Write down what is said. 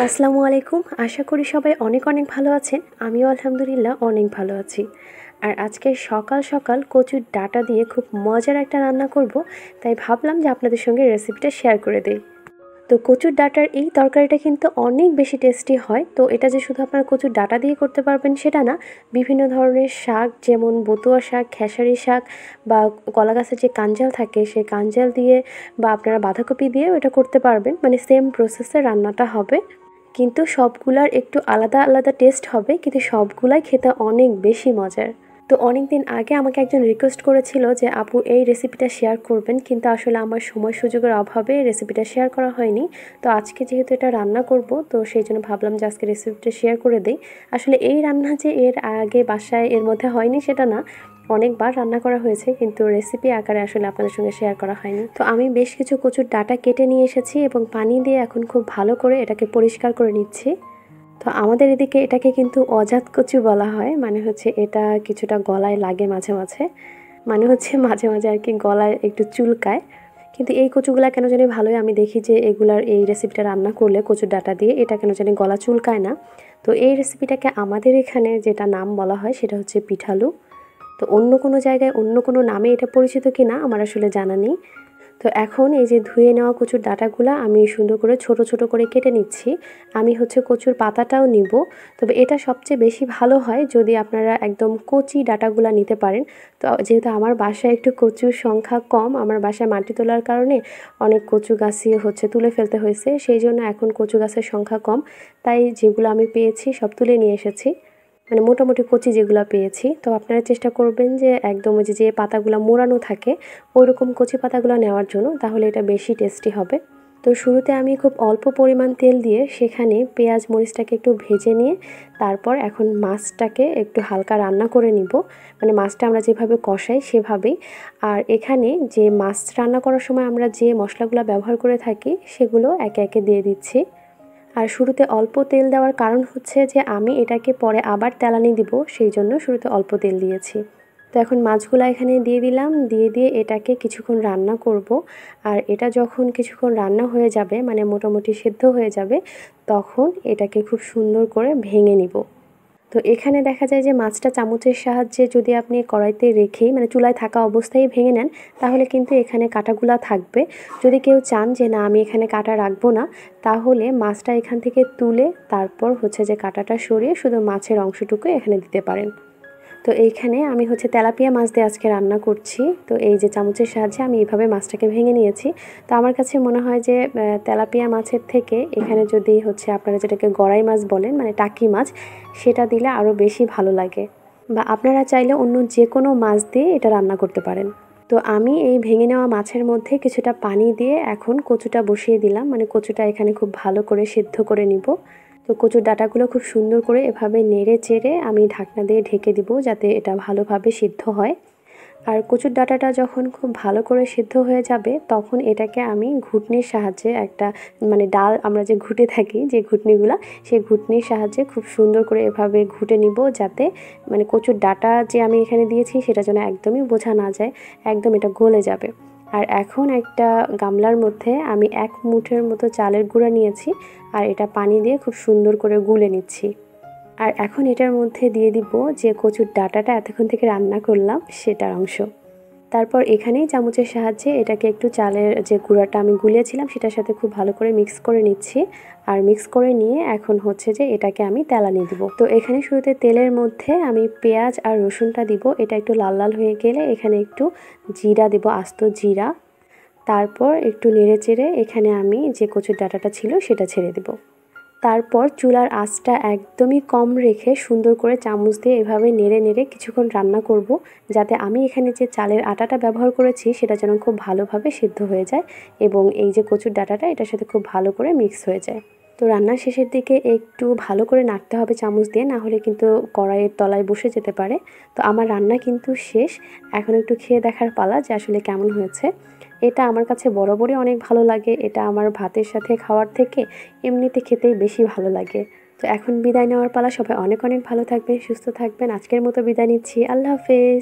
আসসালামু আলাইকুম। আশা করি সবাই অনেক অনেক ভালো আছেন। আমিও আলহামদুলিল্লাহ অনেক ভালো আছি। আর আজকে সকাল সকাল কচুর ডাঁটা দিয়ে খুব মজার একটা রান্না করব, তাই ভাবলাম যে আপনাদের সঙ্গে রেসিপিটা শেয়ার করে দেই। তো কচুর ডাঁটার এই তরকারিটা কিন্তু অনেক বেশি টেস্টি হয়। তো এটা যে শুধু আপনারা কচুর ডাঁটা দিয়ে করতে পারবেন সেটা না, বিভিন্ন ধরনের শাক যেমন বতুয়া শাক, খেসারি শাক বা কলা গাছের যে কাঞ্জাল থাকে সেই কাঞ্জাল দিয়ে বা আপনারা বাঁধাকপি দিয়েও এটা করতে পারবেন। মানে সেম প্রসেসে রান্নাটা হবে, কিন্তু সবগুলার একটু আলাদা আলাদা টেস্ট হবে, কিন্তু সবগুলাই খেতে অনেক বেশি মজার। তো অনেক দিন আগে আমাকে একজন রিকোয়েস্ট করেছিল যে আপু এই রেসিপিটা শেয়ার করবেন, কিন্তু আসলে আমার সময় সুযোগের অভাবে রেসিপিটা শেয়ার করা হয়নি। তো আজকে যেহেতু এটা রান্না করব, তো সেই জন্য ভাবলাম যে আজকে রেসিপিটা শেয়ার করে দিই। আসলে এই রান্না যে এর আগে বাসায় এর মধ্যে হয়নি সেটা না, অনেকবার রান্না করা হয়েছে, কিন্তু রেসিপি আকারে আসলে আপনাদের সঙ্গে শেয়ার করা হয়নি। তো আমি বেশ কিছু কচুর ডাঁটা কেটে নিয়ে এসেছি এবং পানি দিয়ে এখন খুব ভালো করে এটাকে পরিষ্কার করে নিচ্ছি। তো আমাদের এদিকে এটাকে কিন্তু অজাত কচু বলা হয়, মানে হচ্ছে এটা কিছুটা গলায় লাগে মাঝে মাঝে, মানে হচ্ছে মাঝে মাঝে আর কি গলায় একটু চুলকায়। কিন্তু এই কচুগুলা কেন জানি ভালোই, আমি দেখি যে এগুলার এই রেসিপিটা রান্না করলে কচুর ডাঁটা দিয়ে এটা কেন জানি গলা চুলকায় না। তো এই রেসিপিটাকে আমাদের এখানে যেটা নাম বলা হয় সেটা হচ্ছে পিঠালু। তো অন্য কোনো জায়গায় অন্য কোনো নামে এটা পরিচিত কি না আমার আসলে জানা নেই। তো এখন এই যে ধুয়ে নেওয়া কচুর ডাঁটাগুলা আমি সুন্দর করে ছোট ছোট করে কেটে নিচ্ছি। আমি হচ্ছে কচুর পাতাটাও নিব, তবে এটা সবচেয়ে বেশি ভালো হয় যদি আপনারা একদম কচি ডাঁটাগুলা নিতে পারেন। তো যেহেতু আমার বাসায় একটু কচুর সংখ্যা কম, আমার বাসায় মাটি তোলার কারণে অনেক কচু গাছই হচ্ছে তুলে ফেলতে হয়েছে, সেই জন্য এখন কচু গাছের সংখ্যা কম, তাই যেগুলো আমি পেয়েছি সব তুলে নিয়ে এসেছি। মানে মোটামুটি কচি যেগুলো পেয়েছি। তো আপনারা চেষ্টা করবেন যে একদম ওই যে পাতাগুলো মোড়ানো থাকে ওইরকম কচি পাতাগুলো নেওয়ার জন্য, তাহলে এটা বেশি টেস্টি হবে। তো শুরুতে আমি খুব অল্প পরিমাণ তেল দিয়ে সেখানে পেঁয়াজ মরিচটাকে একটু ভেজে নিয়ে তারপর এখন মাছটাকে একটু হালকা রান্না করে নিব। মানে মাছটা আমরা যেভাবে কষাই সেভাবেই। আর এখানে যে মাছ রান্না করার সময় আমরা যে মশলাগুলো ব্যবহার করে থাকি সেগুলো একে একে দিয়ে দিচ্ছি। আর শুরুতে অল্প তেল দেওয়ার কারণ হচ্ছে যে আমি এটাকে পরে আবার তেলানি দিব, সেই জন্য শুরুতে অল্প তেল দিয়েছি। তো এখন মাছগুলো এখানে দিয়ে দিলাম, দিয়ে এটাকে কিছুক্ষণ রান্না করব। আর এটা যখন কিছুক্ষণ রান্না হয়ে যাবে, মানে মোটামুটি সেদ্ধ হয়ে যাবে, তখন এটাকে খুব সুন্দর করে ভেঙে নিব। তো এখানে দেখা যায় যে মাছটা চামচের সাহায্যে যদি আপনি কড়াইতে রেখেই মানে চুলায় থাকা অবস্থায় ভেঙে নেন, তাহলে কিন্তু এখানে কাঁটাগুলা থাকবে। যদি কেউ চান যে না আমি এখানে কাঁটা রাখবো না, তাহলে মাছটা এখান থেকে তুলে তারপর হচ্ছে যে কাঁটাটা সরিয়ে শুধু মাছের অংশটুকু এখানে দিতে পারেন। তো এইখানে আমি হচ্ছে তেলাপিয়া মাছ দিয়ে আজকে রান্না করছি। তো এই যে চামচের সাহায্যে আমি এইভাবে মাছটাকে ভেঙে নিয়েছি। তো আমার কাছে মনে হয় যে তেলাপিয়া মাছের থেকে এখানে যদি হচ্ছে আপনারা যেটাকে গড়াই মাছ বলেন, মানে টাকি মাছ, সেটা দিলে আরও বেশি ভালো লাগে। বা আপনারা চাইলে অন্য যে কোনো মাছ দিয়ে এটা রান্না করতে পারেন। তো আমি এই ভেঙে নেওয়া মাছের মধ্যে কিছুটা পানি দিয়ে এখন কচুটা বসিয়ে দিলাম, মানে কচুটা এখানে খুব ভালো করে সিদ্ধ করে নিব। তো কচুর ডাঁটাগুলো খুব সুন্দর করে এভাবে নেড়ে চেড়ে আমি ঢাকনা দিয়ে ঢেকে দিব যাতে এটা ভালোভাবে সিদ্ধ হয়। আর কচুর ডাঁটাটা যখন খুব ভালো করে সিদ্ধ হয়ে যাবে তখন এটাকে আমি ঘুটনির সাহায্যে একটা, মানে ডাল আমরা যে ঘুটে থাকি যে ঘুটনিগুলা, সেই ঘুটনির সাহায্যে খুব সুন্দর করে এভাবে ঘুটে নিব, যাতে মানে কচুর ডাঁটা যে আমি এখানে দিয়েছি সেটা যেন একদমই বোঝা না যায়, একদম এটা গলে যাবে। আর এখন একটা গামলার মধ্যে আমি 1 মুঠের মতো চালের গুঁড়া নিয়েছি, আর এটা পানি দিয়ে খুব সুন্দর করে গুলে নিচ্ছি। আর এখন এটার মধ্যে দিয়ে দিব যে কচুর ডাঁটাটা এতক্ষণ থেকে রান্না করলাম সেটার অংশ। তারপর এখানেই চামচের সাহায্যে এটাকে একটু চালের যে গুঁড়াটা আমি গুলিয়েছিলাম সেটার সাথে খুব ভালো করে মিক্স করে নিচ্ছি। আর মিক্স করে নিয়ে এখন হচ্ছে যে এটাকে আমি তেলানি দিব। তো এখানে শুরুতে তেলের মধ্যে আমি পেঁয়াজ আর রসুনটা দিব, এটা একটু লাল লাল হয়ে গেলে এখানে একটু জিরা দিব, আস্ত জিরা। তারপর একটু নেড়ে চেড়ে এখানে আমি যে কচুর ডাঁটাটা ছিল সেটা ছেড়ে দেব। তারপর চুলার আঁচটা একদমই কম রেখে সুন্দর করে চামচ দিয়ে এভাবে নেড়ে নেড়ে কিছুক্ষণ রান্না করব, যাতে আমি এখানে যে চালের আটাটা ব্যবহার করেছি সেটা যেন খুব ভালোভাবে সিদ্ধ হয়ে যায় এবং এই যে কচুর ডাঁটাটা এটার সাথে খুব ভালো করে মিক্স হয়ে যায়। তো রান্নার শেষের দিকে একটু ভালো করে নাড়তে হবে চামচ দিয়ে, না হলে কিন্তু কড়াইয়ের তলায় বসে যেতে পারে। তো আমার রান্না কিন্তু শেষ, এখন একটু খেয়ে দেখার পালা যে আসলে কেমন হয়েছে। এটা আমার কাছে বরাবরই অনেক ভালো লাগে, এটা আমার ভাতের সাথে খাওয়ার থেকে এমনিতে খেতেই বেশি ভালো লাগে। তো এখন বিদায় নেওয়ার পালা। সবাই অনেক অনেক ভালো থাকবেন, সুস্থ থাকবেন। আজকের মতো বিদায় নিচ্ছি। আল্লাহ হাফেজ।